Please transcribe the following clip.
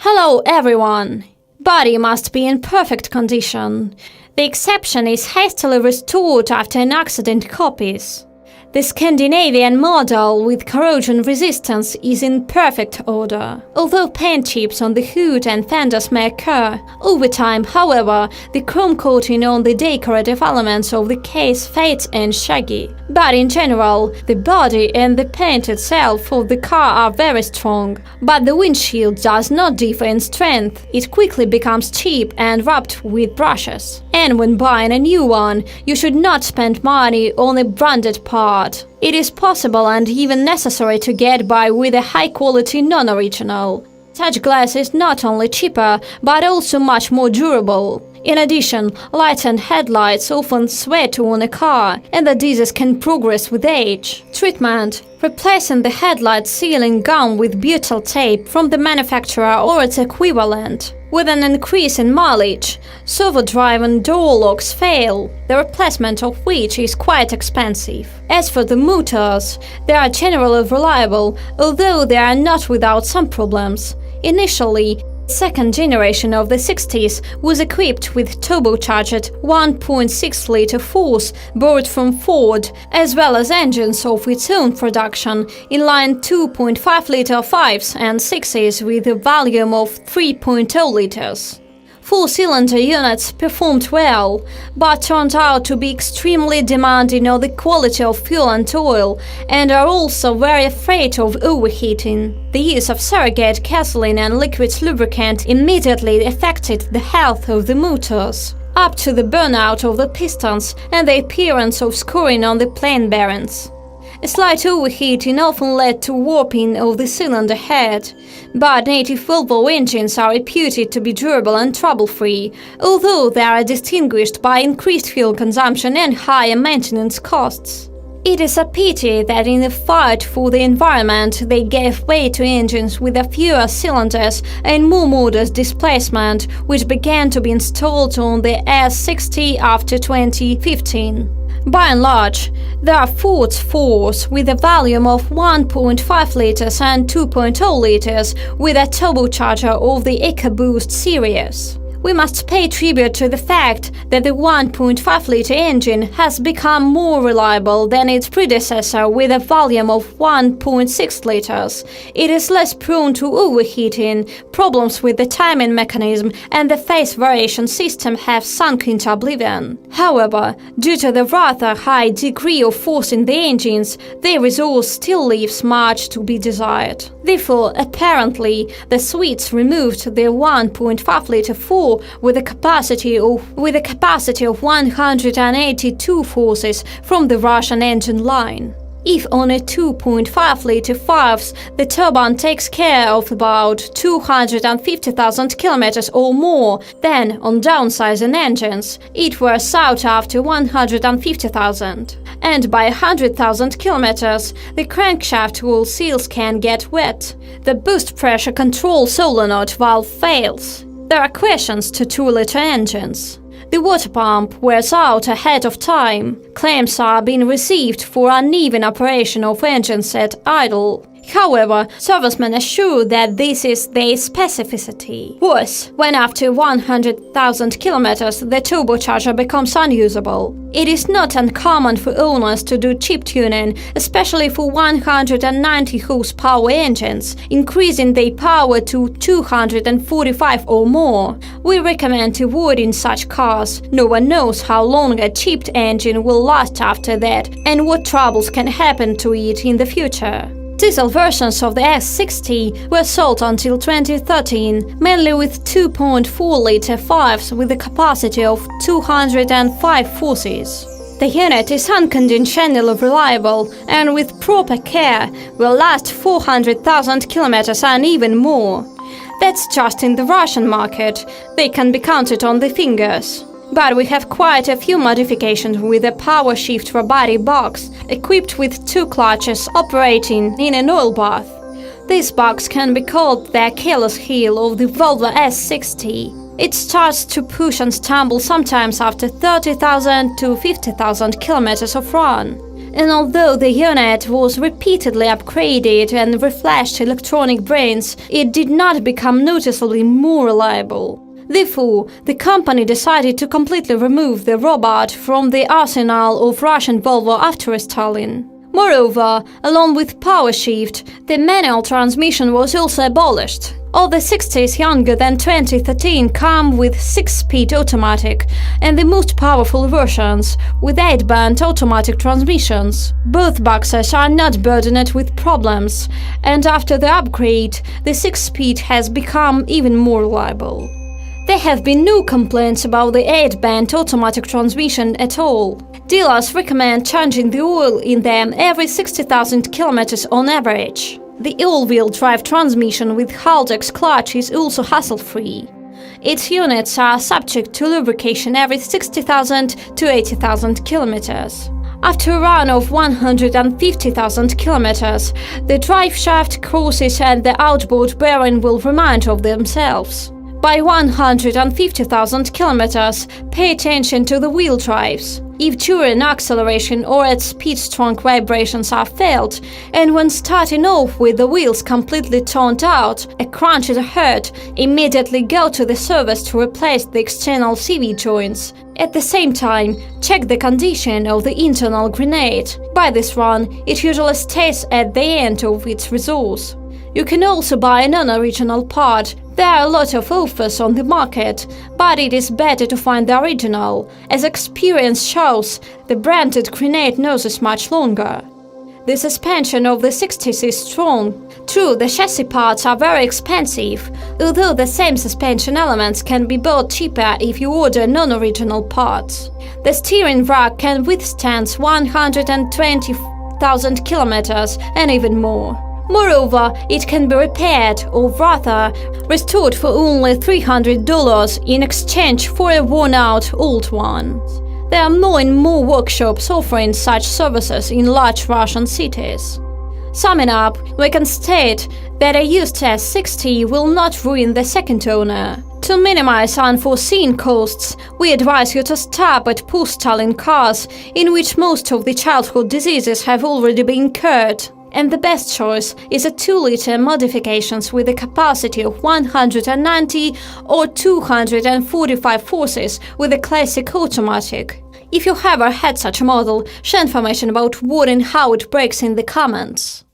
Hello everyone! Body must be in perfect condition. The exception is hastily restored after an accident copies. The Scandinavian model with corrosion resistance is in perfect order, although paint chips on the hood and fenders may occur. Over time, however, the chrome coating on the decorative elements of the case fades and shaggy. But in general, the body and the paint itself of the car are very strong. But the windshield does not differ in strength. It quickly becomes cheap and rubbed with brushes. And when buying a new one, you should not spend money on a branded part. It is possible and even necessary to get by with a high-quality non-original. Such glass is not only cheaper, but also much more durable. In addition, lights and headlights often sweat on a car, and the disease can progress with age. Treatment: replacing the headlight sealing gum with butyl tape from the manufacturer or its equivalent. With an increase in mileage, servo-driven door locks fail, the replacement of which is quite expensive. As for the motors, they are generally reliable, although they are not without some problems. Initially, the second generation of the 60s was equipped with turbocharged 1.6-liter force bought from Ford, as well as engines of its own production, inline 2.5-liter 5s and 6s with a volume of 3.0 liters. Four-cylinder units performed well, but turned out to be extremely demanding of the quality of fuel and oil, and are also very afraid of overheating. The use of surrogate gasoline and liquid lubricant immediately affected the health of the motors, up to the burnout of the pistons and the appearance of scoring on the plain bearings. A slight overheating often led to warping of the cylinder head, but native Volvo engines are reputed to be durable and trouble-free, although they are distinguished by increased fuel consumption and higher maintenance costs. It is a pity that in the fight for the environment they gave way to engines with a fewer cylinders and more modest displacement, which began to be installed on the S60 after 2015. By and large, there are Ford's 4s with a volume of 1.5 liters and 2.0 liters with a turbocharger of the EcoBoost series. We must pay tribute to the fact that the 1.5-liter engine has become more reliable than its predecessor with a volume of 1.6 liters. It is less prone to overheating, problems with the timing mechanism and the phase variation system have sunk into oblivion. However, due to the rather high degree of force in the engines, their resource still leaves much to be desired. Therefore, apparently, the Swedes removed their 1.5-liter 4 with a capacity of 182 horses from the Russian engine line. If on a 2.5-liter 5s the turbine takes care of about 250,000 kilometers or more, then on downsizing engines it wears out after 150,000. And by 100,000 kilometers, the crankshaft wheel seals can get wet. The boost pressure control solenoid valve fails. There are questions to 2-liter engines. The water pump wears out ahead of time. Claims are being received for uneven operation of engines at idle. However, servicemen assure that this is their specificity. Worse, when after 100,000 kilometers the turbocharger becomes unusable. It is not uncommon for owners to do chip tuning, especially for 190 horsepower engines, increasing their power to 245 or more. We recommend avoiding such cars. No one knows how long a chipped engine will last after that and what troubles can happen to it in the future. Diesel versions of the S60 were sold until 2013, mainly with 2.4-liter 5s with a capacity of 205 horses. The unit is unconditionally reliable and with proper care will last 400,000 kilometers and even more. That's just in the Russian market. They can be counted on the fingers. But we have quite a few modifications with a power shift body box, equipped with 2 clutches operating in an oil bath. This box can be called the Achilles heel of the Volvo S60. It starts to push and stumble sometimes after 30,000 to 50,000 kilometers of run. and although the unit was repeatedly upgraded and reflashed electronic brains, it did not become noticeably more reliable. Therefore, the company decided to completely remove the robot from the arsenal of Russian Volvo after restyling. Moreover, along with power shift, the manual transmission was also abolished. All the 60s younger than 2013 come with 6-speed automatic, and the most powerful versions with 8-band automatic transmissions. Both boxes are not burdened with problems, and after the upgrade, the 6-speed has become even more reliable. There have been no complaints about the 8-band automatic transmission at all. Dealers recommend changing the oil in them every 60,000 kilometers on average. The all-wheel drive transmission with Haldex clutch is also hassle-free. Its units are subject to lubrication every 60,000 to 80,000 kilometers. After a run of 150,000 kilometers, the drive shaft crosses and the outboard bearing will remind of themselves. By 150,000 kilometers, pay attention to the wheel drives. If during acceleration or at speed strong vibrations are felt, and when starting off with the wheels completely turned out, a crunch is heard, immediately go to the service to replace the external CV joints. At the same time, check the condition of the internal grenade. By this run, it usually stays at the end of its resource. You can also buy a non-original part. There are a lot of offers on the market, but it is better to find the original. As experience shows, the branded grenade noses much longer. The suspension of the 60s is strong. True, the chassis parts are very expensive, although the same suspension elements can be bought cheaper if you order non-original parts. The steering rack can withstand 120,000 kilometers and even more. Moreover, it can be repaired, or rather, restored for only $300 in exchange for a worn-out old one. There are more and more workshops offering such services in large Russian cities. Summing up, we can state that a used S60 will not ruin the second owner. To minimize unforeseen costs, we advise you to stop at post-Stalin cars, in which most of the childhood diseases have already been cured. And the best choice is a 2-liter modifications with a capacity of 190 or 245 horses with a classic automatic. If you ever had such a model, share information about what and how it breaks in the comments.